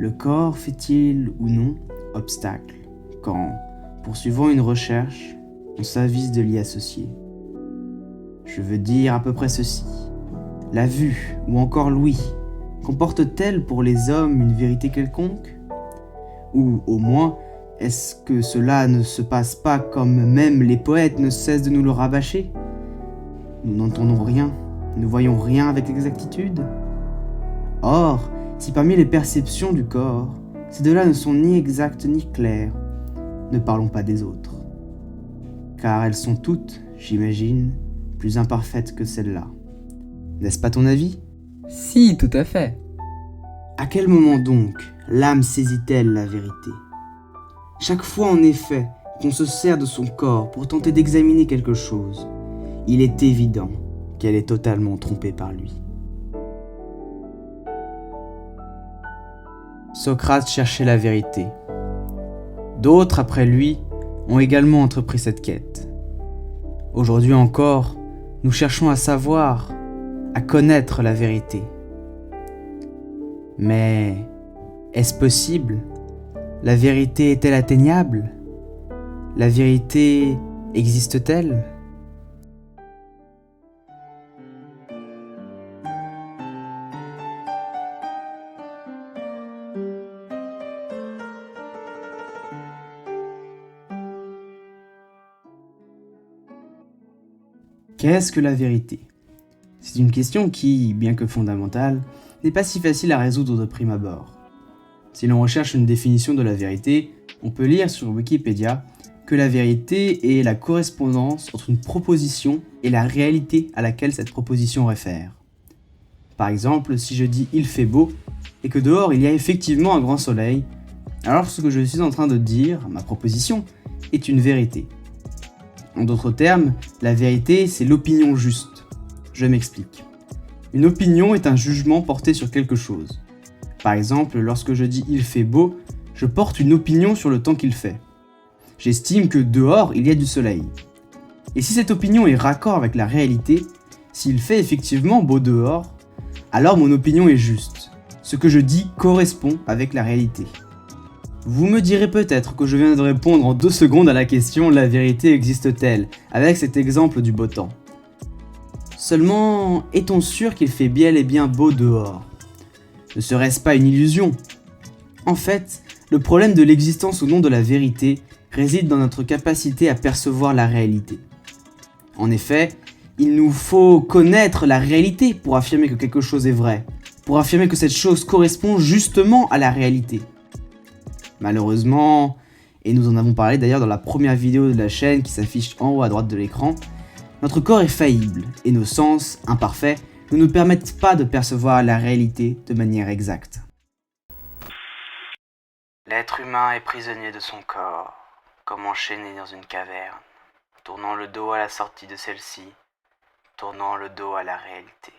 Le corps fait-il ou non obstacle quand, poursuivant une recherche, on s'avise de l'y associer? Je veux dire à peu près ceci. La vue, ou encore l'ouïe, comporte-t-elle pour les hommes une vérité quelconque? Ou, au moins, est-ce que cela ne se passe pas comme même les poètes ne cessent de nous le rabâcher? Nous n'entendons rien, ne voyons rien avec exactitude. Or, si parmi les perceptions du corps, ces deux-là ne sont ni exactes ni claires, ne parlons pas des autres. Car elles sont toutes, j'imagine, plus imparfaites que celles-là. N'est-ce pas ton avis? Si, tout à fait. À quel moment donc l'âme saisit-elle la vérité? Chaque fois en effet qu'on se sert de son corps pour tenter d'examiner quelque chose, il est évident qu'elle est totalement trompée par lui. Socrate cherchait la vérité. D'autres, après lui, ont également entrepris cette quête. Aujourd'hui encore, nous cherchons à savoir, à connaître la vérité. Mais est-ce possible? La vérité est-elle atteignable? La vérité existe-t-elle? Qu'est-ce que la vérité? C'est une question qui, bien que fondamentale, n'est pas si facile à résoudre de prime abord. Si l'on recherche une définition de la vérité, on peut lire sur Wikipédia que la vérité est la correspondance entre une proposition et la réalité à laquelle cette proposition réfère. Par exemple, si je dis « il fait beau » et que dehors il y a effectivement un grand soleil, alors ce que je suis en train de dire, ma proposition, est une vérité. En d'autres termes, la vérité, c'est l'opinion juste. Je m'explique. Une opinion est un jugement porté sur quelque chose. Par exemple, lorsque je dis « il fait beau », je porte une opinion sur le temps qu'il fait. J'estime que dehors, il y a du soleil. Et si cette opinion est raccord avec la réalité, s'il fait effectivement beau dehors, alors mon opinion est juste. Ce que je dis correspond avec la réalité. Vous me direz peut-être que je viens de répondre en 2 secondes à la question « la vérité existe-t-elle » avec cet exemple du beau temps. Seulement, est-on sûr qu'il fait bel et bien beau dehors? Ne serait-ce pas une illusion? En fait, le problème de l'existence ou non de la vérité réside dans notre capacité à percevoir la réalité. En effet, il nous faut connaître la réalité pour affirmer que quelque chose est vrai, pour affirmer que cette chose correspond justement à la réalité. Malheureusement, et nous en avons parlé d'ailleurs dans la première vidéo de la chaîne qui s'affiche en haut à droite de l'écran, notre corps est faillible et nos sens, imparfaits, ne nous permettent pas de percevoir la réalité de manière exacte. L'être humain est prisonnier de son corps, comme enchaîné dans une caverne, tournant le dos à la sortie de celle-ci, tournant le dos à la réalité.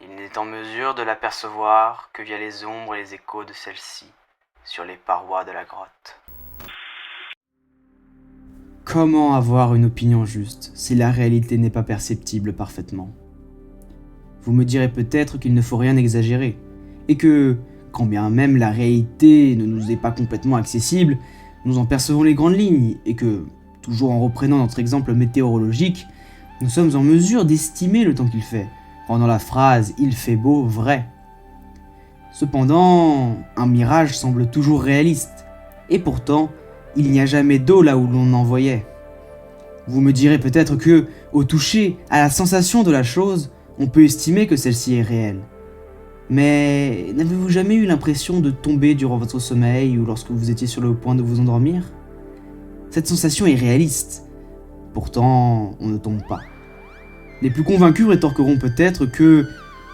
Il n'est en mesure de l'apercevoir que via les ombres et les échos de celle-ci, sur les parois de la grotte. Comment avoir une opinion juste si la réalité n'est pas perceptible parfaitement? Vous me direz peut-être qu'il ne faut rien exagérer, et que, quand bien même la réalité ne nous est pas complètement accessible, nous en percevons les grandes lignes, et que, toujours en reprenant notre exemple météorologique, nous sommes en mesure d'estimer le temps qu'il fait, rendant la phrase « il fait beau » vraie. Cependant, un mirage semble toujours réaliste, et pourtant, il n'y a jamais d'eau là où l'on en voyait. Vous me direz peut-être que, au toucher, à la sensation de la chose, on peut estimer que celle-ci est réelle. Mais n'avez-vous jamais eu l'impression de tomber durant votre sommeil ou lorsque vous étiez sur le point de vous endormir? Cette sensation est réaliste. Pourtant, on ne tombe pas. Les plus convaincus rétorqueront peut-être que,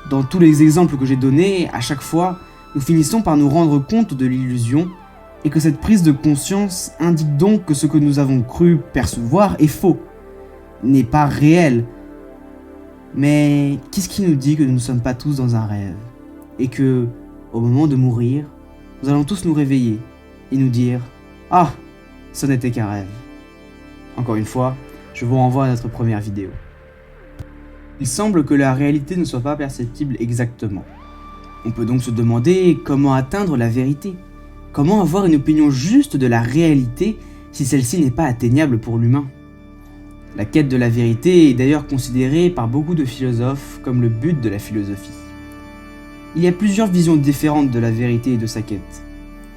dans tous les exemples que j'ai donnés, à chaque fois, nous finissons par nous rendre compte de l'illusion et que cette prise de conscience indique donc que ce que nous avons cru percevoir est faux, n'est pas réel. Mais qu'est-ce qui nous dit que nous ne sommes pas tous dans un rêve et que, au moment de mourir, nous allons tous nous réveiller et nous dire « Ah, ce n'était qu'un rêve ». Encore une fois, je vous renvoie à notre première vidéo. Il semble que la réalité ne soit pas perceptible exactement. On peut donc se demander comment atteindre la vérité. Comment avoir une opinion juste de la réalité si celle-ci n'est pas atteignable pour l'humain? La quête de la vérité est d'ailleurs considérée par beaucoup de philosophes comme le but de la philosophie. Il y a plusieurs visions différentes de la vérité et de sa quête.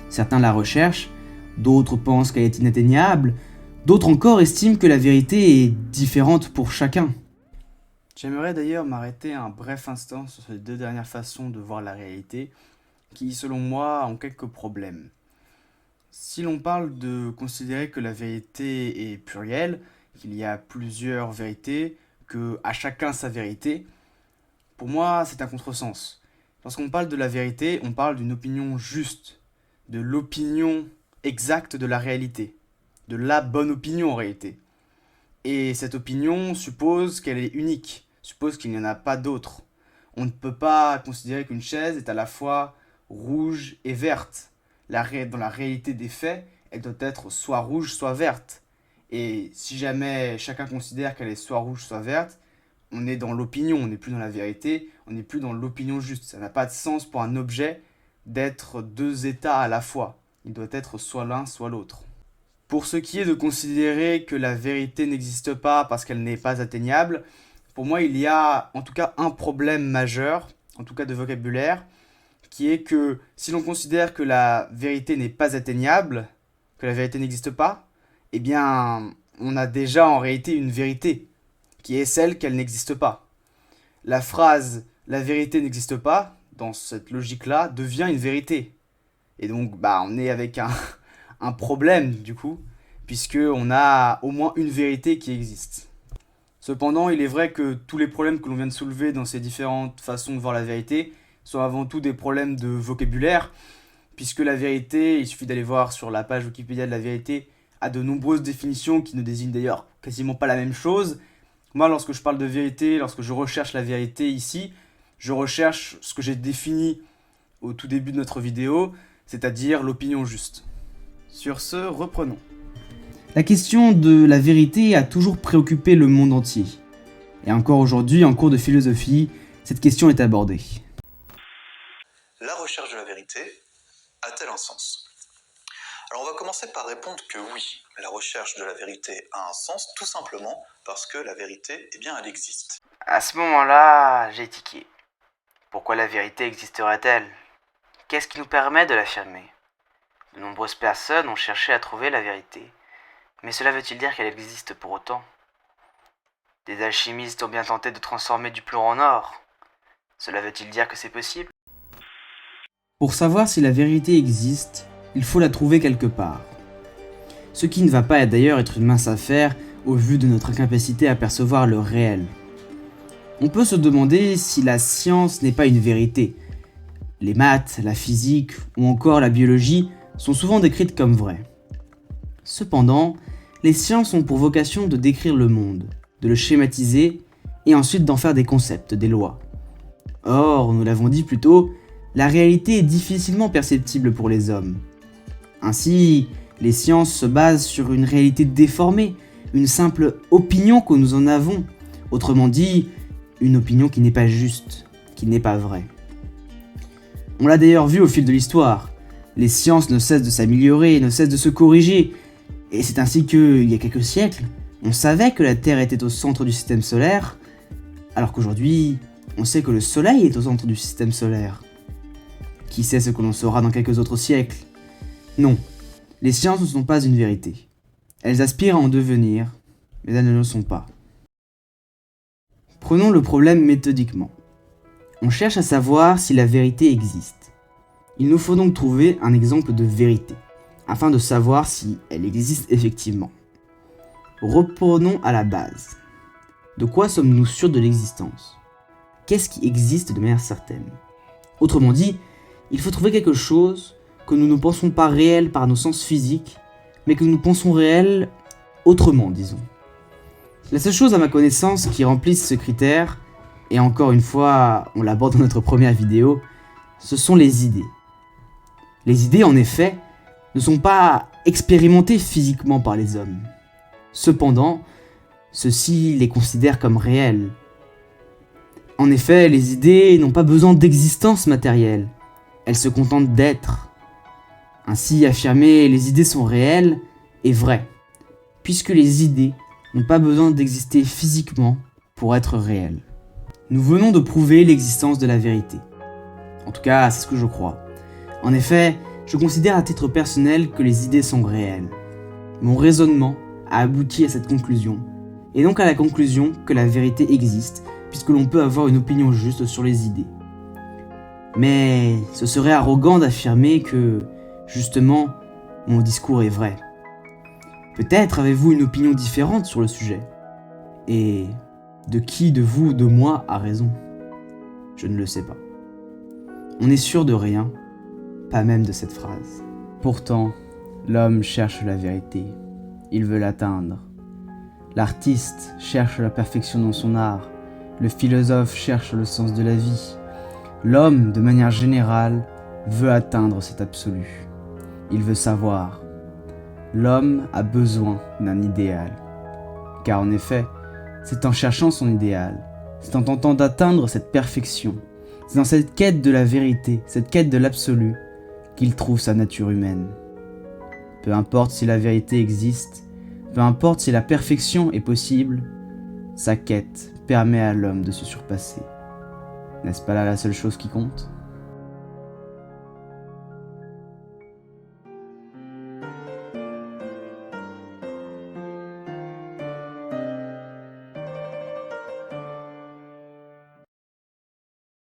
Certains la recherchent, d'autres pensent qu'elle est inatteignable, d'autres encore estiment que la vérité est différente pour chacun. J'aimerais d'ailleurs m'arrêter un bref instant sur ces deux dernières façons de voir la réalité, qui selon moi ont quelques problèmes. Si l'on parle de considérer que la vérité est plurielle, qu'il y a plusieurs vérités, que à chacun sa vérité, pour moi c'est un contresens. Lorsqu'on parle de la vérité, on parle d'une opinion juste, de l'opinion exacte de la réalité, de la bonne opinion en réalité. Et cette opinion suppose qu'elle est unique, suppose qu'il n'y en a pas d'autre. On ne peut pas considérer qu'une chaise est à la fois rouge et verte. Dans la réalité des faits, elle doit être soit rouge, soit verte. Et si jamais chacun considère qu'elle est soit rouge, soit verte, on est dans l'opinion, on n'est plus dans la vérité, on n'est plus dans l'opinion juste. Ça n'a pas de sens pour un objet d'être deux états à la fois. Il doit être soit l'un, soit l'autre. Pour ce qui est de considérer que la vérité n'existe pas parce qu'elle n'est pas atteignable, pour moi il y a en tout cas un problème majeur, en tout cas de vocabulaire, qui est que si l'on considère que la vérité n'est pas atteignable, que la vérité n'existe pas, eh bien on a déjà en réalité une vérité, qui est celle qu'elle n'existe pas. La phrase « la vérité n'existe pas », dans cette logique-là, devient une vérité. Et donc on est avec un problème du coup, puisqu'on a au moins une vérité qui existe. Cependant, il est vrai que tous les problèmes que l'on vient de soulever dans ces différentes façons de voir la vérité sont avant tout des problèmes de vocabulaire, puisque la vérité, il suffit d'aller voir sur la page Wikipédia de la vérité, a de nombreuses définitions qui ne désignent d'ailleurs quasiment pas la même chose. Moi, lorsque je parle de vérité, lorsque je recherche la vérité ici, je recherche ce que j'ai défini au tout début de notre vidéo, c'est-à-dire l'opinion juste. Sur ce, reprenons. La question de la vérité a toujours préoccupé le monde entier. Et encore aujourd'hui, en cours de philosophie, cette question est abordée. La recherche de la vérité a-t-elle un sens? Alors on va commencer par répondre que oui, la recherche de la vérité a un sens, tout simplement parce que la vérité, eh bien, elle existe. À ce moment-là, j'ai tiqué. Pourquoi la vérité existerait-elle? Qu'est-ce qui nous permet de l'affirmer? De nombreuses personnes ont cherché à trouver la vérité. Mais cela veut-il dire qu'elle existe pour autant? Des alchimistes ont bien tenté de transformer du plomb en or. Cela veut-il dire que c'est possible? Pour savoir si la vérité existe, il faut la trouver quelque part. Ce qui ne va pas d'ailleurs être une mince affaire au vu de notre incapacité à percevoir le réel. On peut se demander si la science n'est pas une vérité. Les maths, la physique ou encore la biologie sont souvent décrites comme vraies. Cependant, les sciences ont pour vocation de décrire le monde, de le schématiser et ensuite d'en faire des concepts, des lois. Or, nous l'avons dit plus tôt, la réalité est difficilement perceptible pour les hommes. Ainsi, les sciences se basent sur une réalité déformée, une simple opinion que nous en avons, autrement dit, une opinion qui n'est pas juste, qui n'est pas vraie. On l'a d'ailleurs vu au fil de l'histoire, les sciences ne cessent de s'améliorer, ne cessent de se corriger, et c'est ainsi qu'il y a quelques siècles, on savait que la Terre était au centre du système solaire, alors qu'aujourd'hui, on sait que le Soleil est au centre du système solaire. Qui sait ce que l'on saura dans quelques autres siècles? Non, les sciences ne sont pas une vérité. Elles aspirent à en devenir, mais elles ne le sont pas. Prenons le problème méthodiquement. On cherche à savoir si la vérité existe. Il nous faut donc trouver un exemple de vérité, afin de savoir si elle existe effectivement. Reprenons à la base. De quoi sommes-nous sûrs de l'existence? Qu'est-ce qui existe de manière certaine? Autrement dit, il faut trouver quelque chose que nous ne pensons pas réel par nos sens physiques, mais que nous pensons réel autrement, disons. La seule chose à ma connaissance qui remplisse ce critère, et encore une fois, on l'aborde dans notre première vidéo, ce sont les idées. Les idées, en effet, ne sont pas expérimentées physiquement par les hommes. Cependant, ceux-ci les considèrent comme réelles. En effet, les idées n'ont pas besoin d'existence matérielle, elles se contentent d'être. Ainsi, affirmer les idées sont réelles est vrai, puisque les idées n'ont pas besoin d'exister physiquement pour être réelles. Nous venons de prouver l'existence de la vérité. En tout cas, c'est ce que je crois. En effet, je considère à titre personnel que les idées sont réelles. Mon raisonnement a abouti à cette conclusion, et donc à la conclusion que la vérité existe, puisque l'on peut avoir une opinion juste sur les idées. Mais ce serait arrogant d'affirmer que, justement, mon discours est vrai. Peut-être avez-vous une opinion différente sur le sujet. Et de qui de vous ou de moi a raison? Je ne le sais pas. On n'est sûr de rien, pas même de cette phrase. Pourtant, l'homme cherche la vérité. Il veut l'atteindre. L'artiste cherche la perfection dans son art. Le philosophe cherche le sens de la vie. L'homme, de manière générale, veut atteindre cet absolu. Il veut savoir. L'homme a besoin d'un idéal. Car en effet, c'est en cherchant son idéal, c'est en tentant d'atteindre cette perfection, c'est dans cette quête de la vérité, cette quête de l'absolu, qu'il trouve sa nature humaine. Peu importe si la vérité existe, peu importe si la perfection est possible, sa quête permet à l'homme de se surpasser. N'est-ce pas là la seule chose qui compte ?